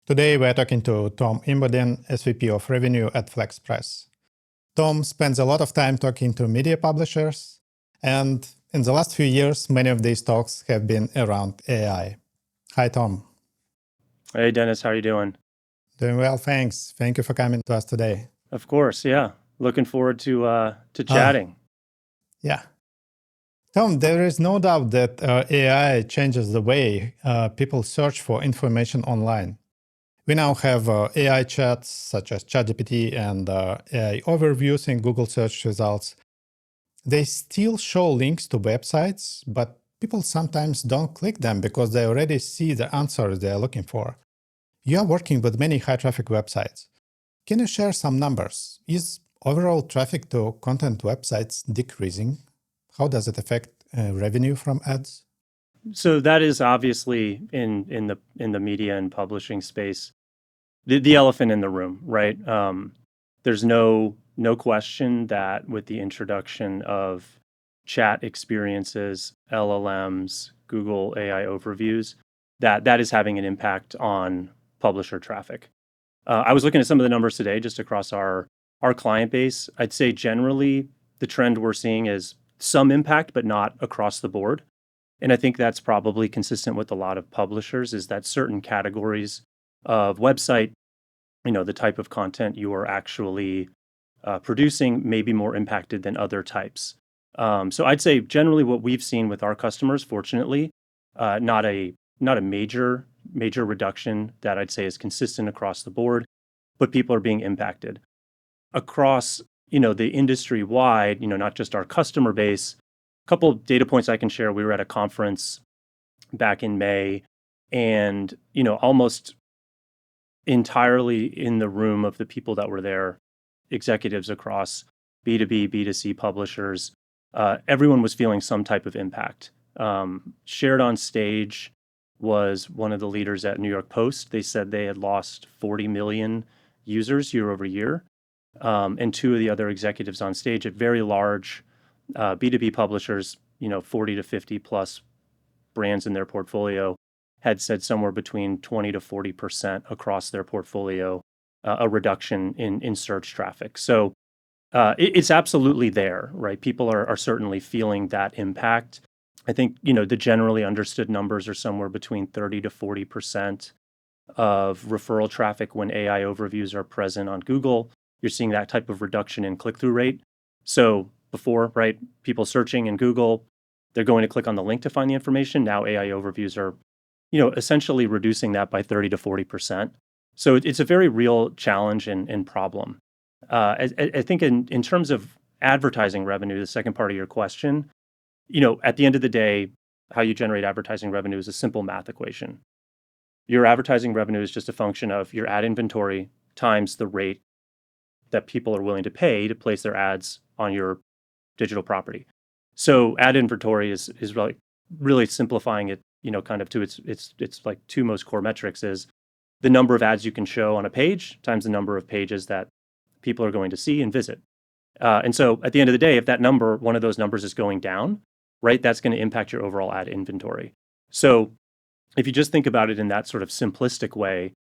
Today, we're talking to Tom Imboden, SVP of Revenue at Flexpress. Tom spends a lot of time talking to media publishers, and in the last few years, many of these talks have been around AI. Hi, Tom. Hey, Dennis, how are you doing? Doing well, thanks. Thank you for coming to us today. Of course, yeah. Looking forward to chatting. Yeah. Tom, there is no doubt that AI changes the way people search for information online. We now have AI chats such as ChatGPT and AI overviews in Google search results. They still show links to websites, but people sometimes don't click them because they already see the answers they are looking for. You are working with many high traffic websites. Can you share some numbers? Is overall traffic to content websites decreasing? How does it affect revenue from ads? So that is obviously in the media and publishing space, the elephant in the room, right? There's no question that with the introduction of chat experiences, LLMs, Google AI overviews, that is having an impact on publisher traffic. I was looking at some of the numbers today just across our client base. I'd say generally the trend we're seeing is some impact, but not across the board. And I think that's probably consistent with a lot of publishers is that certain categories of website, the type of content you are actually producing may be more impacted than other types. So I'd say generally what we've seen with our customers, fortunately, not a major reduction that I'd say is consistent across the board, but people are being impacted across the industry wide. Not just our customer base. A couple of data points I can share. We were at a conference back in May, and almost entirely in the room of the people that were there, executives across B2B, B2C publishers, everyone was feeling some type of impact. Shared on stage was one of the leaders at New York Post. They said they had lost 40 million users year over year. And two of the other executives on stage at very large B2B publishers, 40 to 50 plus brands in their portfolio, had said somewhere between 20 to 40% across their portfolio, a reduction in search traffic. So it's absolutely there, right? People are certainly feeling that impact. I think, the generally understood numbers are somewhere between 30 to 40% of referral traffic when AI overviews are present on Google. You're seeing that type of reduction in click-through rate. So before, right, people searching in Google, they're going to click on the link to find the information. Now AI overviews are, essentially reducing that by 30 to 40%. So it's a very real challenge and problem. I think in terms of advertising revenue, the second part of your question, at the end of the day, how you generate advertising revenue is a simple math equation. Your advertising revenue is just a function of your ad inventory times the rate that people are willing to pay to place their ads on your digital property. So ad inventory is really simplifying it, kind of to its like two most core metrics is the number of ads you can show on a page times the number of pages that people are going to see and visit. And so at the end of the day, if that number, one of those numbers is going down, right, that's going to impact your overall ad inventory. So if you just think about it in that sort of simplistic way,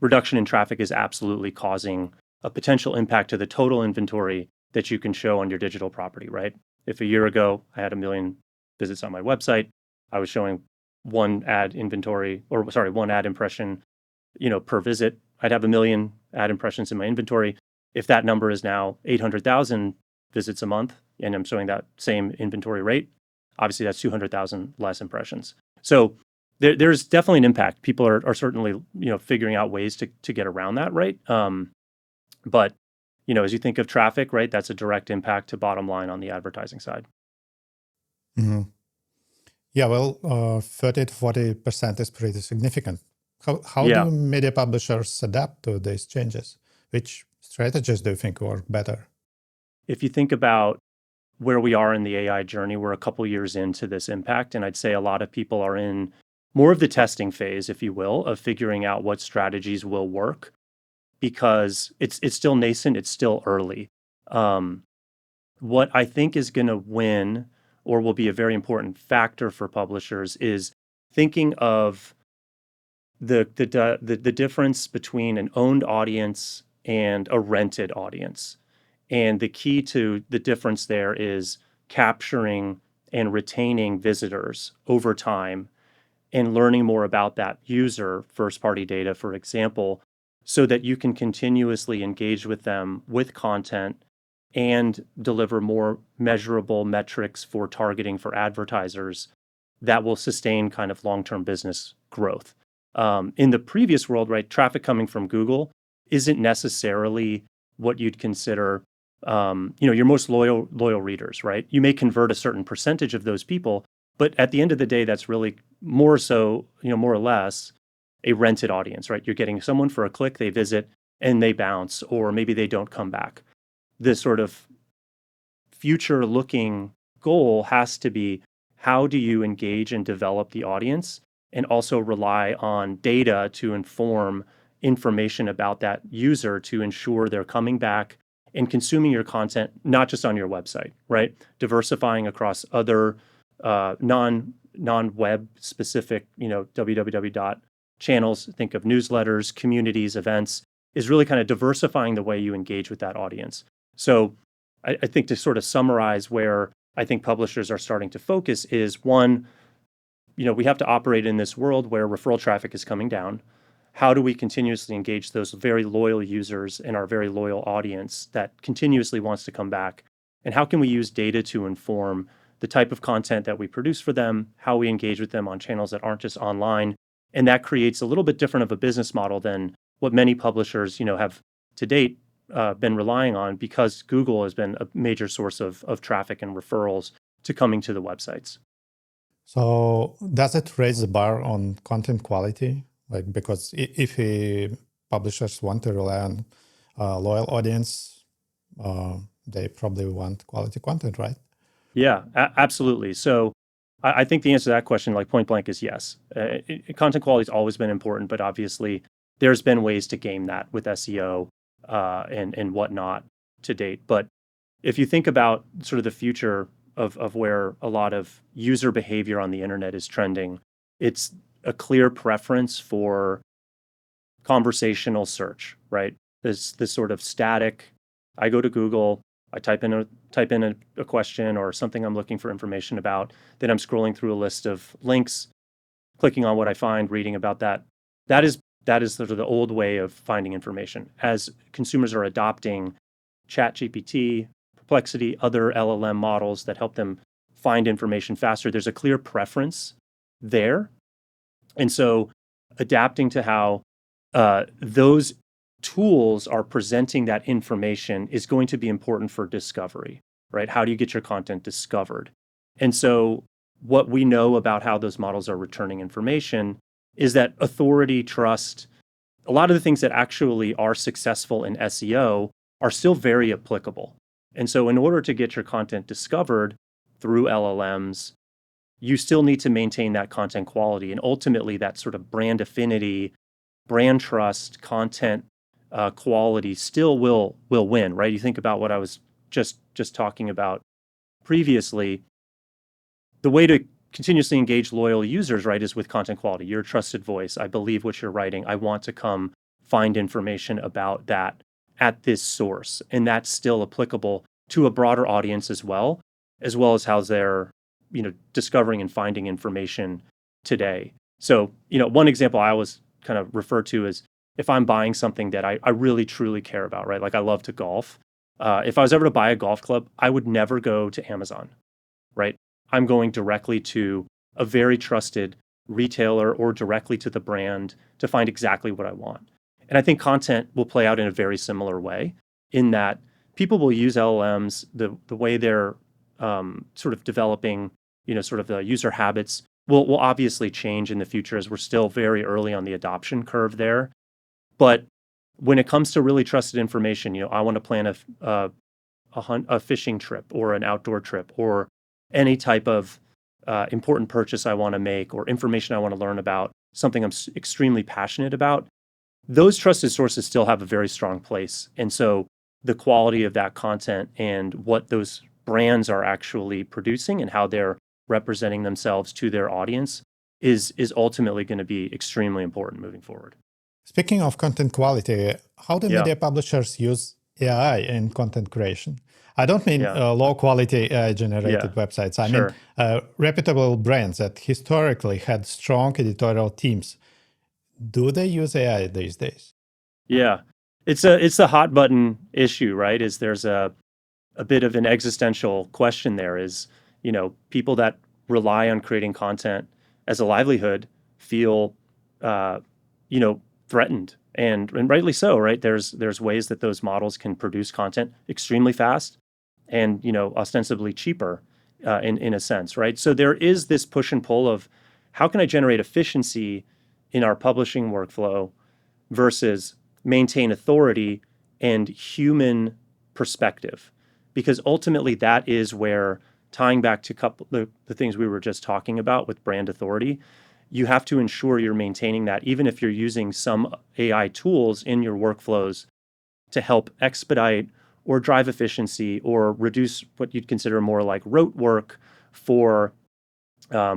reduction in traffic is absolutely causing a potential impact to the total inventory that you can show on your digital property, right? If a year ago I had 1 million visits on my website, I was showing one ad impression, per visit, I'd have 1 million ad impressions in my inventory. If that number is now 800,000 visits a month and I'm showing that same inventory rate, obviously that's 200,000 less impressions. So there's definitely an impact. People are certainly, figuring out ways to get around that, right? But, as you think of traffic, right, that's a direct impact to bottom line on the advertising side. Mm-hmm. Yeah, well, 30 to 40% is pretty significant. How do media publishers adapt to these changes? Which strategies do you think work better? If you think about where we are in the AI journey, we're a couple years into this impact, and I'd say a lot of people are in more of the testing phase, if you will, of figuring out what strategies will work, because it's still nascent, it's still early. What I think is going to win or will be a very important factor for publishers is thinking of the difference between an owned audience and a rented audience. And the key to the difference there is capturing and retaining visitors over time and learning more about that user, first party data, for example, so that you can continuously engage with them with content and deliver more measurable metrics for targeting for advertisers that will sustain kind of long-term business growth. In the previous world, right, traffic coming from Google isn't necessarily what you'd consider, your most loyal readers, right? You may convert a certain percentage of those people, but at the end of the day, that's really more so, more or less a rented audience, right? You're getting someone for a click, they visit, and they bounce, or maybe they don't come back. This sort of future looking goal has to be, how do you engage and develop the audience and also rely on data to inform information about that user to ensure they're coming back and consuming your content, not just on your website, right? Diversifying across other non-web specific, www dot channels, think of newsletters, communities, events, is really kind of diversifying the way you engage with that audience. So I think, to sort of summarize where I think publishers are starting to focus is, one, we have to operate in this world where referral traffic is coming down. How do we continuously engage those very loyal users in our very loyal audience that continuously wants to come back? And how can we use data to inform the type of content that we produce for them, how we engage with them on channels that aren't just online? And that creates a little bit different of a business model than what many publishers, have to date been relying on, because Google has been a major source of traffic and referrals to coming to the websites. So does it raise the bar on content quality? Like, because if publishers want to rely on a loyal audience, they probably want quality content, right? Yeah, absolutely. So I think the answer to that question, like point blank, is yes. Content quality has always been important, but obviously there's been ways to game that with SEO and whatnot to date. But if you think about sort of the future of where a lot of user behavior on the internet is trending, it's a clear preference for conversational search, right? This sort of static. I go to Google, I type in a question or something I'm looking for information about. Then I'm scrolling through a list of links, clicking on what I find, reading about that. That is sort of the old way of finding information. As consumers are adopting ChatGPT, Perplexity, other LLM models that help them find information faster, there's a clear preference there. And so adapting to how those tools are presenting that information is going to be important for discovery, right? How do you get your content discovered? And so what we know about how those models are returning information is that authority, trust, a lot of the things that actually are successful in SEO are still very applicable. And so in order to get your content discovered through LLMs, you still need to maintain that content quality. And ultimately, that sort of brand affinity, brand trust, content quality still will win, right? You think about what I was just talking about previously. The way to continuously engage loyal users, right, is with content quality. You're a trusted voice. I believe what you're writing. I want to come find information about that at this source. And that's still applicable to a broader audience as well as how they're, discovering and finding information today. So, one example I always kind of refer to is, if I'm buying something that I really truly care about, right? Like, I love to golf. If I was ever to buy a golf club, I would never go to Amazon, right? I'm going directly to a very trusted retailer or directly to the brand to find exactly what I want. And I think content will play out in a very similar way, in that people will use LLMs, the way they're sort of developing, sort of the user habits will obviously change in the future, as we're still very early on the adoption curve there. But when it comes to really trusted information, I want to plan a fishing trip or an outdoor trip or any type of important purchase I want to make or information I want to learn about, something I'm extremely passionate about, those trusted sources still have a very strong place. And so the quality of that content and what those brands are actually producing and how they're representing themselves to their audience is ultimately going to be extremely important moving forward. Speaking of content quality, how do Yeah. media publishers use AI in content creation? I don't mean Yeah. low quality AI generated Yeah. websites. I mean Sure. reputable brands that historically had strong editorial teams. Do they use AI these days? Yeah. It's a hot button issue, right? Is there's a bit of an existential question there is, people that rely on creating content as a livelihood feel, uh, threatened, and rightly so, right? There's ways that those models can produce content extremely fast and, ostensibly cheaper, in a sense, right? So there is this push and pull of how can I generate efficiency in our publishing workflow versus maintain authority and human perspective, because ultimately that is where, tying back to the things we were just talking about with brand authority, you have to ensure you're maintaining that even if you're using some AI tools in your workflows to help expedite or drive efficiency or reduce what you'd consider more like rote work for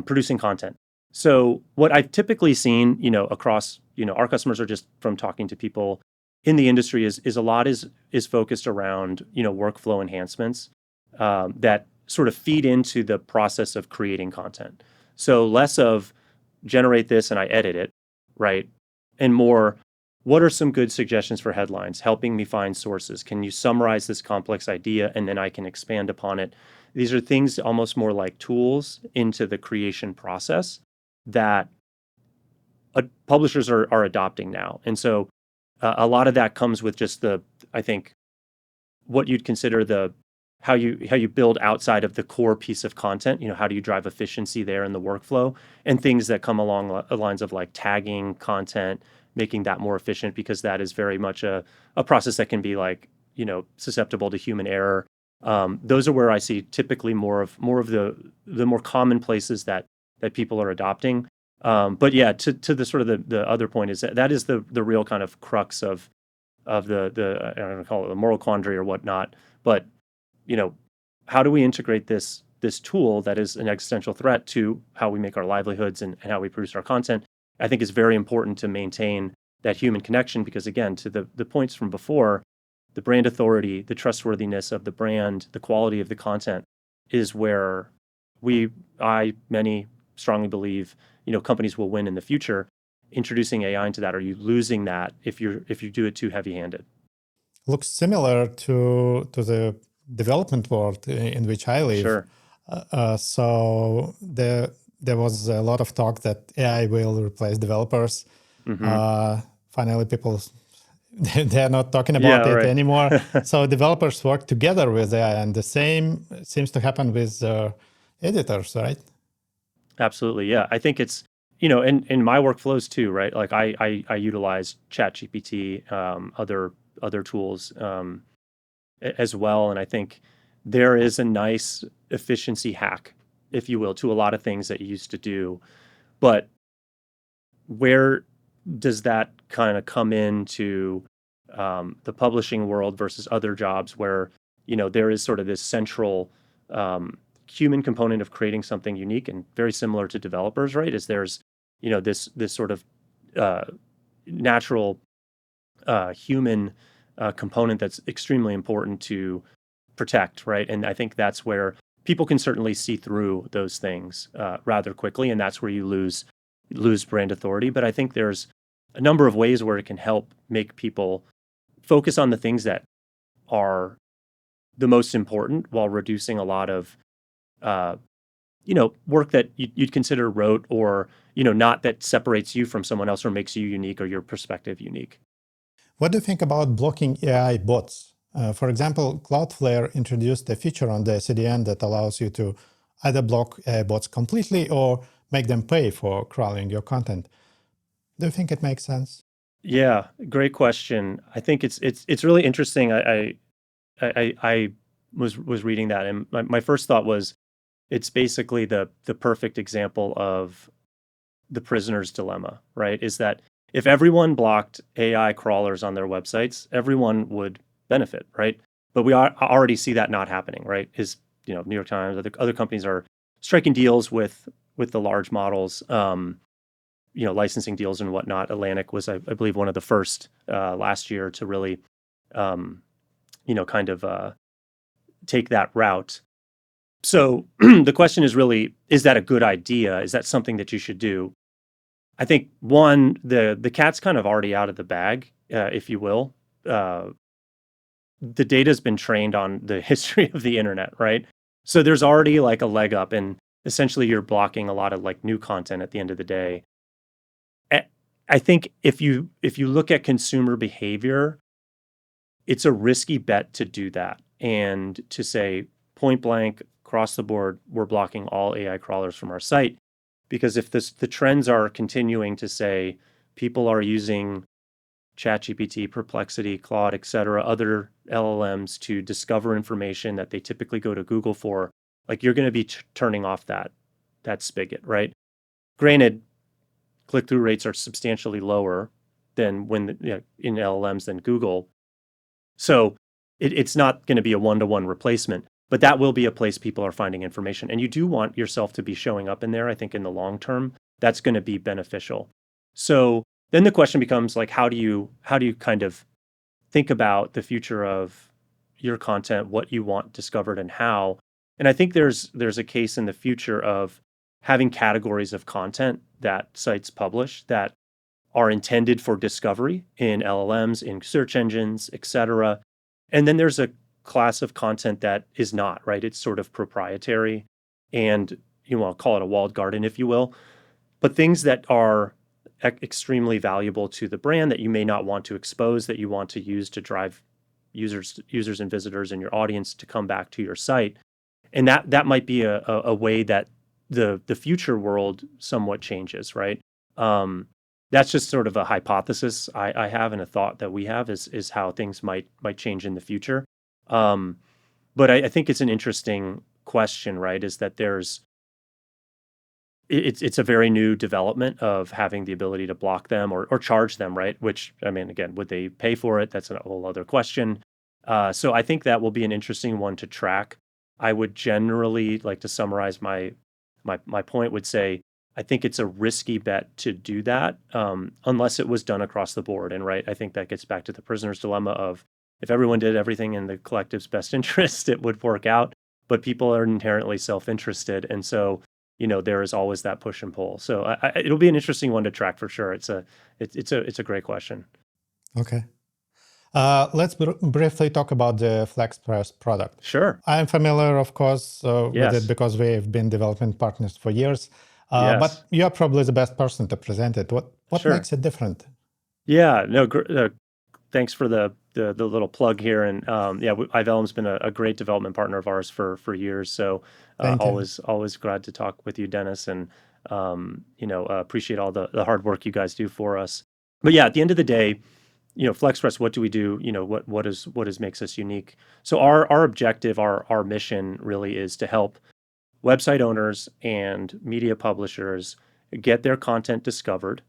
producing content. So what I've typically seen, across, our customers, are just from talking to people in the industry, is a lot is focused around, workflow enhancements that sort of feed into the process of creating content. So less of generate this and I edit it, right? And more, what are some good suggestions for headlines, helping me find sources? Can you summarize this complex idea and then I can expand upon it? These are things almost more like tools into the creation process that publishers are adopting now. And so a lot of that comes with just I think, what you'd consider how you build outside of the core piece of content. How do you drive efficiency there in the workflow, and things that come along the lines of like tagging content, making that more efficient, because that is very much a process that can be like, susceptible to human error. Those are where I see typically more of the more common places that people are adopting. But yeah, to the sort of the other point is that is the real kind of crux of the I don't know, call it the moral quandary or whatnot. But how do we integrate this tool that is an existential threat to how we make our livelihoods and how we produce our content? I think is very important to maintain that human connection, because again, to the points from before, the brand authority, the trustworthiness of the brand, the quality of the content is where many strongly believe, companies will win in the future. Introducing AI into that, are you losing that if you do it too heavy-handed? Looks similar to the development world in which I live. Sure. So there was a lot of talk that AI will replace developers. Mm-hmm. Finally, people they're not talking about Yeah, it right. anymore. So developers work together with AI, and the same seems to happen with editors, right? Absolutely. Yeah. I think it's, in my workflows too, right? Like I utilize ChatGPT, other tools, as well. And I think there is a nice efficiency hack, if you will, to a lot of things that you used to do. But where does that kind of come into the publishing world versus other jobs where, there is sort of this central human component of creating something unique and very similar to developers, right? Is there's, this sort of uh, natural human component that's extremely important to protect, right? And I think that's where people can certainly see through those things rather quickly, and that's where you lose brand authority. But I think there's a number of ways where it can help make people focus on the things that are the most important, while reducing a lot of uh, work that you'd consider rote, or not, that separates you from someone else or makes you unique or your perspective unique. What do you think about blocking AI bots? For example, Cloudflare introduced a feature on the CDN that allows you to either block AI bots completely or make them pay for crawling your content. Do you think it makes sense? Yeah, great question. I think it's really interesting. I was reading that, and my first thought was, it's basically the perfect example of the prisoner's dilemma, right? Is that if everyone blocked AI crawlers on their websites, everyone would benefit, right? But we already see that not happening, right? New York Times, other companies are striking deals with the large models, licensing deals and whatnot. Atlantic was, I believe, one of the first last year to really, kind of take that route. So the question is really, is that a good idea? Is that something that you should do? I think one, the cat's kind of already out of the bag, if you will. The data's been trained on the history of the internet, right? So there's already like a leg up, and essentially you're blocking a lot of like new content at the end of the day. I think if you look at consumer behavior, it's a risky bet to do that and to say point blank across the board, we're blocking all AI crawlers from our site. Because if the trends are continuing to say people are using ChatGPT, Perplexity, Claude, et cetera, other LLMs to discover information that they typically go to Google for, like you're going to be turning off that spigot, right? Granted, click-through rates are substantially lower than in LLMs than Google. So it's not going to be a one-to-one replacement, but that will be a place people are finding information. And you do want yourself to be showing up in there. I think in the long term, that's going to be beneficial. So then the question becomes like, how do you kind of think about the future of your content, what you want discovered and how? And I think there's a case in the future of having categories of content that sites publish that are intended for discovery in LLMs, in search engines, et cetera. And then there's a class of content that is not, right? It's sort of proprietary and I'll call it a walled garden, if you will. But things that are extremely valuable to the brand that you may not want to expose, that you want to use to drive users and visitors in your audience to come back to your site. And that might be a way that the future world somewhat changes, right? That's just sort of a hypothesis I have and a thought that we have is how things might change in the future. But I think it's an interesting question, right? Is that it's a very new development of having the ability to block them or charge them, right? Which, I mean, again, would they pay for it? That's a whole other question. So I think that will be an interesting one to track. I would generally like to summarize my point would say, I think it's a risky bet to do that unless it was done across the board. And right, I think that gets back to the prisoner's dilemma of if everyone did everything in the collective's best interest, it would work out. But people are inherently self-interested, and so there is always that push and pull. So it'll be an interesting one to track for sure. It's a great question. Okay. Let's briefly talk about the Flexpress product. Sure. I'm familiar, of course, with Yes. it because we've been development partners for years. Yes. But you're probably the best person to present it. What Sure. makes it different? Yeah. No. Thanks for the little plug here. And Ivelum's been a great development partner of ours for years. So always glad to talk with you, Dennis, and appreciate all the hard work you guys do for us. But yeah, at the end of the day, Flexpress, what do we do? What makes us unique? So our objective, our mission really is to help website owners and media publishers get their content discovered,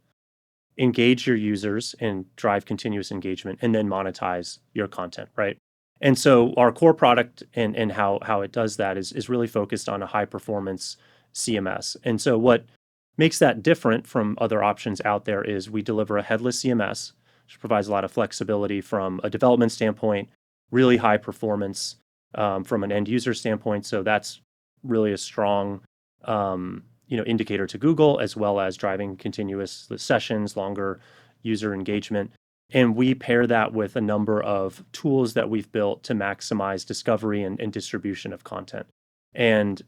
engage your users and drive continuous engagement, and then monetize your content, right? And so our core product and how it does that is really focused on a high performance CMS. And so what makes that different from other options out there is we deliver a headless CMS, which provides a lot of flexibility from a development standpoint, really high performance from an end user standpoint. So that's really a strong indicator to Google, as well as driving continuous sessions, longer user engagement. And we pair that with a number of tools that we've built to maximize discovery and distribution of content. And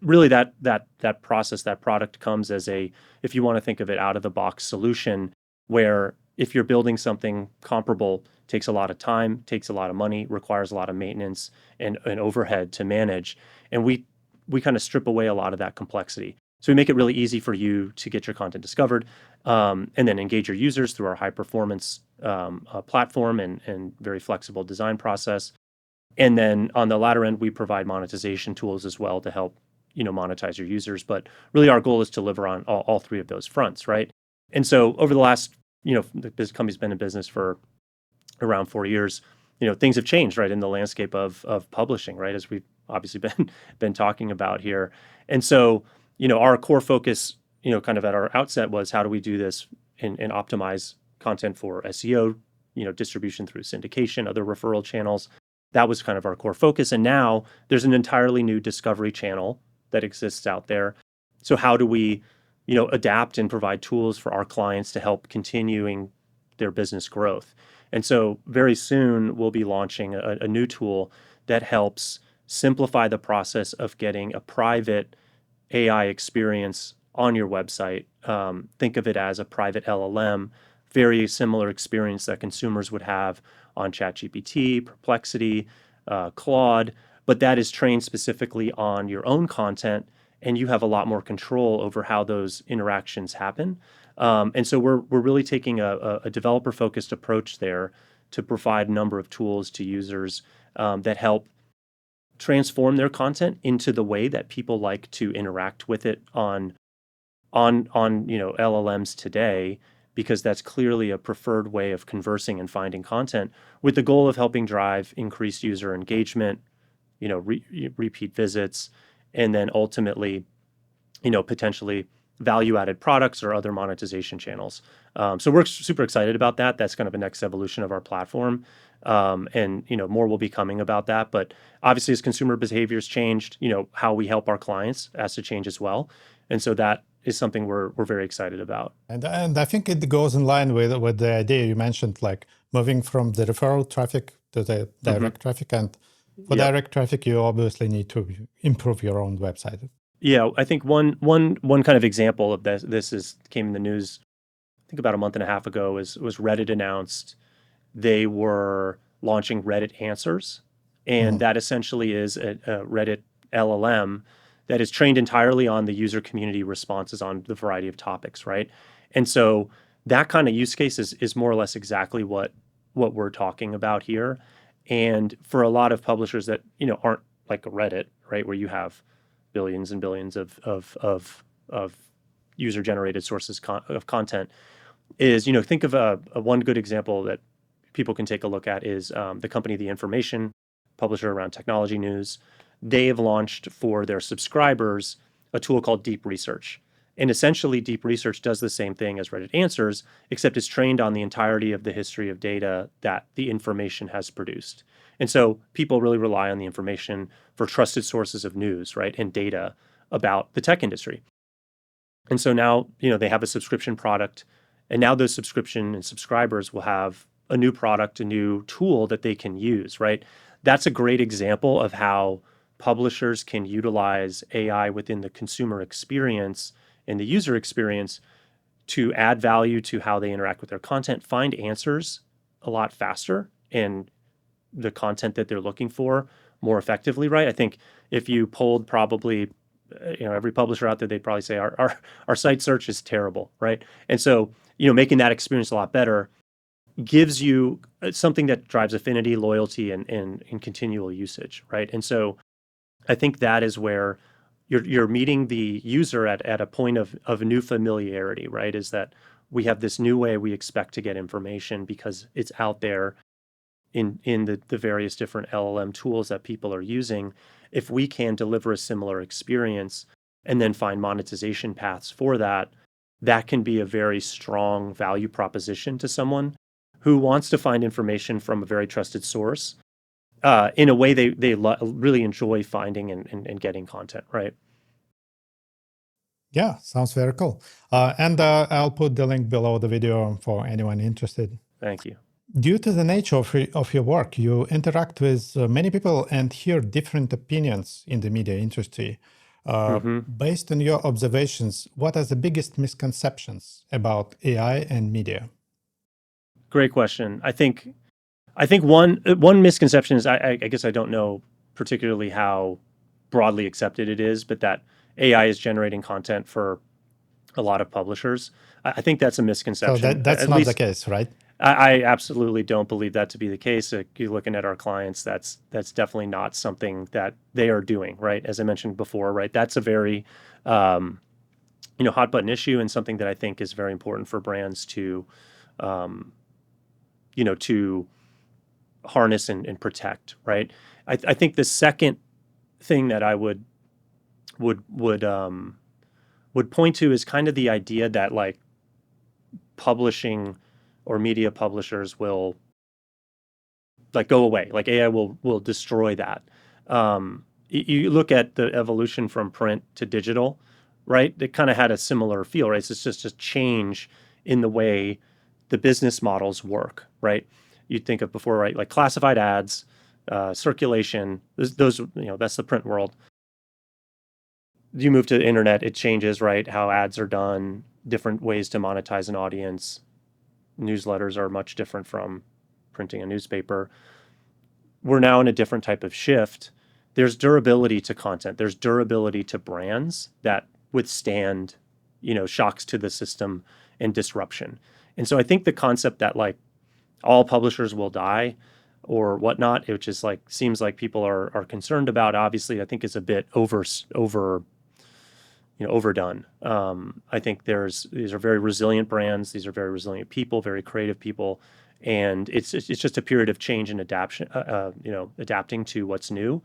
really that process, that product comes as if you want to think of it, out of the box solution, where if you're building something comparable, takes a lot of time, takes a lot of money, requires a lot of maintenance and overhead to manage. And we kind of strip away a lot of that complexity. So we make it really easy for you to get your content discovered and then engage your users through our high performance platform and very flexible design process. And then on the latter end, we provide monetization tools as well to help monetize your users. But really our goal is to deliver on all three of those fronts, right? And so over the last, this company's been in business for around 4 years, things have changed, right, in the landscape of publishing, right, as we've obviously been talking about here. And so our core focus, kind of at our outset was how do we do this and optimize content for SEO, distribution through syndication, other referral channels. That was kind of our core focus. And now there's an entirely new discovery channel that exists out there. So how do we, adapt and provide tools for our clients to help continuing their business growth? And so very soon we'll be launching a new tool that helps simplify the process of getting a private AI experience on your website. Think of it as a private LLM, very similar experience that consumers would have on ChatGPT, Perplexity, Claude, but that is trained specifically on your own content, and you have a lot more control over how those interactions happen. And so we're really taking a developer focused approach there to provide a number of tools to users that help transform their content into the way that people like to interact with it on LLMs today, because that's clearly a preferred way of conversing and finding content, with the goal of helping drive increased user engagement, repeat visits, and then ultimately, potentially value-added products or other monetization channels. So we're super excited about that. That's kind of a next evolution of our platform. And more will be coming about that. But obviously, as consumer behaviors changed, how we help our clients has to change as well. And so that is something we're very excited about. And I think it goes in line with the idea you mentioned, like moving from the referral traffic to the direct traffic. And for direct traffic, you obviously need to improve your own website. Yeah, I think one kind of example of this came in the news, I think about a month and a half ago, was Reddit announced they were launching Reddit Answers, and that essentially is a Reddit LLM that is trained entirely on the user community responses on the variety of topics, right? And so that kind of use case is more or less exactly what we're talking about here. And for a lot of publishers that aren't like a Reddit, right, where you have billions and billions of user generated sources of content, is think of a one good example that people can take a look at is the company The Information, publisher around technology news. They have launched for their subscribers a tool called Deep Research. And essentially, Deep Research does the same thing as Reddit Answers, except it's trained on the entirety of the history of data that The Information has produced. And so people really rely on The Information for trusted sources of news, right, and data about the tech industry. And so now, they have a subscription product, and now those subscription and subscribers will have a new product, a new tool that they can use, right? That's a great example of how publishers can utilize AI within the consumer experience and the user experience to add value to how they interact with their content, find answers a lot faster and the content that they're looking for more effectively, right? I think if you polled probably every publisher out there, they'd probably say our site search is terrible, right? And so making that experience a lot better gives you something that drives affinity, loyalty, and continual usage, right? And so I think that is where you're meeting the user at a point of new familiarity, right? Is that we have this new way we expect to get information because it's out there in the various different LLM tools that people are using. If we can deliver a similar experience and then find monetization paths for that, that can be a very strong value proposition to someone who wants to find information from a very trusted source in a way they really enjoy finding and getting content, right? Yeah, sounds very cool. And I'll put the link below the video for anyone interested. Thank you. Due to the nature of your work, you interact with many people and hear different opinions in the media industry. Based on your observations, what are the biggest misconceptions about AI and media? Great question. I think one misconception is I guess I don't know particularly how broadly accepted it is, but that AI is generating content for a lot of publishers. I think that's a misconception. So that's not the case, right? I absolutely don't believe that to be the case. You're looking at our clients, that's definitely not something that they are doing, right? As I mentioned before, right? That's a very hot button issue and something that I think is very important for brands to to harness and protect, right? I think the second thing that I would would point to is kind of the idea that like publishing or media publishers will like go away. Like AI will destroy that. You look at the evolution from print to digital, right? It kind of had a similar feel, right? It's just a change in the way the business models work, right? You'd think of before, right? Like classified ads, circulation. Those, that's the print world. You move to the internet, it changes, right? How ads are done, different ways to monetize an audience. Newsletters are much different from printing a newspaper. We're now in a different type of shift. There's durability to content. There's durability to brands that withstand, shocks to the system and disruption. And so I think the concept that like all publishers will die or whatnot, which is like seems like people are concerned about, obviously, I think is a bit overdone. I think these are very resilient brands. These are very resilient people, very creative people, and it's just a period of change and adaptation. Adapting to what's new.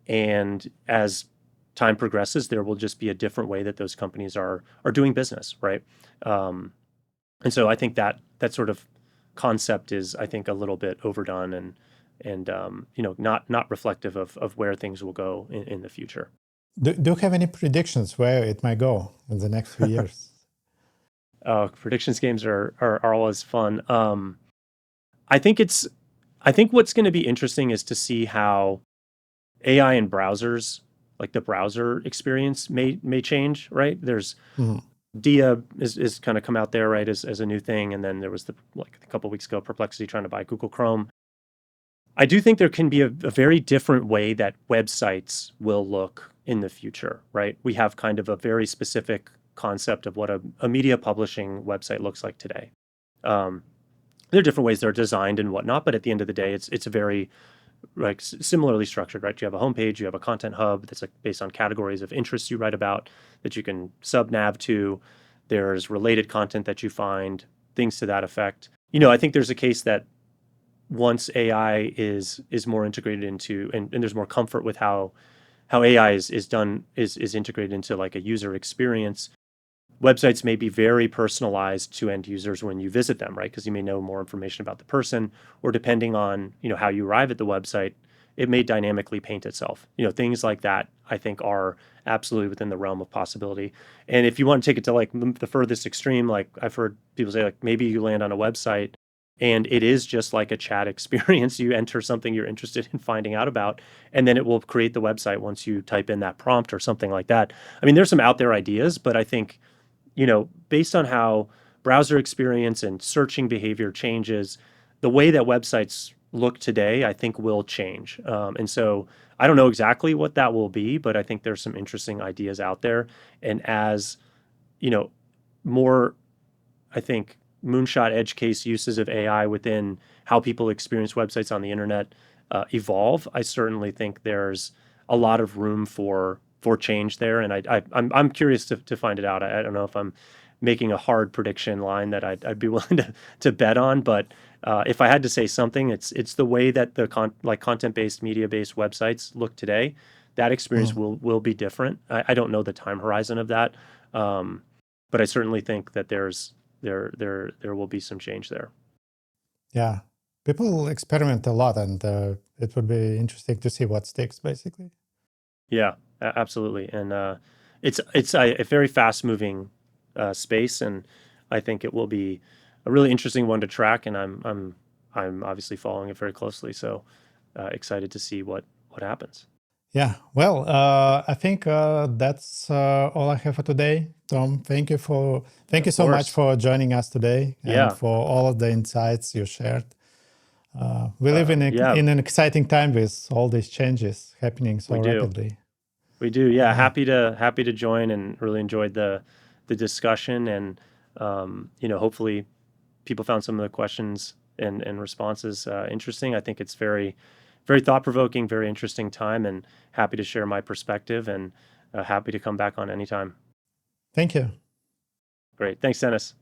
And as time progresses, there will just be a different way that those companies are doing business, right? And so I think that sort of concept is, I think, a little bit overdone and not reflective of where things will go in the future. Do you have any predictions where it might go in the next few years? Predictions games are always fun. I think what's going to be interesting is to see how AI and browsers, like the browser experience, may change. Right? There's Mhm. Dia is kind of come out there, right, as a new thing, and then there was a couple weeks ago, Perplexity trying to buy Google Chrome. I do think there can be a very different way that websites will look in the future, right? We have kind of a very specific concept of what a media publishing website looks like today. There are different ways they're designed and whatnot, but at the end of the day, it's a very like similarly structured, right? You have a homepage, you have a content hub that's like based on categories of interests you write about that you can sub nav to. There's related content that you find, things to that effect. I think there's a case that once AI is more integrated into and there's more comfort with how AI is integrated into like a user experience, websites may be very personalized to end users when you visit them, right? Because you may know more information about the person, or depending on how you arrive at the website, it may dynamically paint itself. Things like that I think are absolutely within the realm of possibility. And if you want to take it to like the furthest extreme, like I've heard people say, like maybe you land on a website and it is just like a chat experience. You enter something you're interested in finding out about, and then it will create the website once you type in that prompt or something like that. I mean, there's some out there ideas, but I think based on how browser experience and searching behavior changes, the way that websites look today, I think will change. And so I don't know exactly what that will be, but I think there's some interesting ideas out there. And as, more, I think, moonshot edge case uses of AI within how people experience websites on the internet evolve, I certainly think there's a lot of room for change there, and I'm curious to find it out. I don't know if I'm making a hard prediction line that I'd be willing to bet on, but if I had to say something, it's the way that the content-based, media-based websites look today. That experience will be different. I don't know the time horizon of that, but I certainly think that there will be some change there. Yeah, people experiment a lot, and it would be interesting to see what sticks, basically. Yeah, absolutely, and it's a very fast-moving space, and I think it will be a really interesting one to track. And I'm obviously following it very closely, so excited to see what happens. Yeah, well, I think that's all I have for today. Tom, thank you so much for joining us today and Yeah. for all of the insights you shared. We live in an exciting time with all these changes happening so rapidly. We do. Yeah. Happy to join, and really enjoyed the discussion, and hopefully people found some of the questions and responses interesting. I think it's very, very thought-provoking, very interesting time, and happy to share my perspective, and happy to come back on anytime. Thank you. Great. Thanks, Dennis.